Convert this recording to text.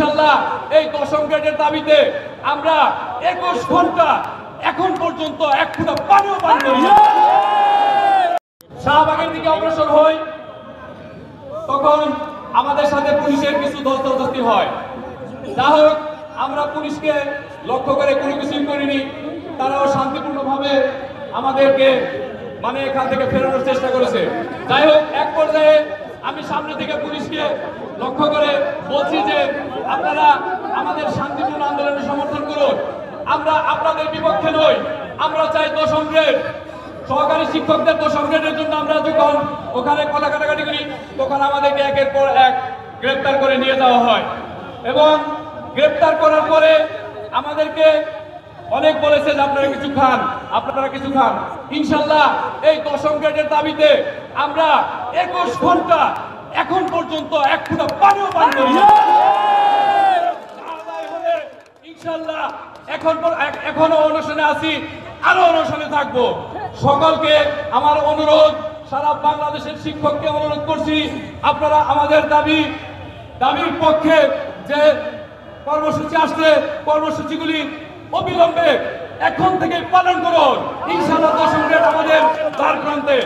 ইনশাল্লাহ এই দশম গ্রেডের দাবিতে আমরা 21 ঘন্টা এখন পর্যন্ত এক ফোঁটা পানিও পান করি না। শাহবাগের দিকে অগ্রসর হই, তখন আমাদের সাথে পুলিশের কিছু ধস্তাধস্তি হয়। যা হোক, আমরা পুলিশকে লক্ষ্য করে কোনো কিছুই করিনি, তারাও শান্তিপূর্ণভাবে আমাদেরকে এখান থেকে ফেরানোর চেষ্টা করেছে। যাই হোক, এক পর্যায়ে আমি সামনে থেকে পুলিশকে লক্ষ্য করে বলছি যে আপনারা আমাদের শান্তিপূর্ণ আন্দোলনের সমর্থন করুন, আমরা আপনাদের বিপক্ষে নই, আমরা চাই দশম গ্রেড। সহকারী শিক্ষকদের দশম গ্রেডের জন্য আমরা যখন ওখানে কথা কাটাকাটি করি, তখন আমাদেরকে একের পর এক গ্রেপ্তার করে নিয়ে যাওয়া হয় এবং গ্রেপ্তার করার পরে আমাদেরকে অনেক বলেছে যে আপনারা কিছু খান, আপনারা কিছু খান। ইনশাল্লাহ এই দশম গ্রেডের দাবিতে আমরা 21 ঘন্টা এখন পর্যন্ত এক ফোঁটা পানিও পান করি না। ইনশাল্লাহ এখনো অনশনে আছি, আরো অনশনে থাকবো। সকলকে আমার অনুরোধ, সারা বাংলাদেশের শিক্ষককে অনুরোধ করছি, আপনারা আমাদের দাবির পক্ষে যে কর্মসূচি আসছে, কর্মসূচিগুলি অবিলম্বে এখন থেকে পালন করুন। ইনশাআল্লাহ দশম গ্রেড আমাদের দ্বার প্রান্তে।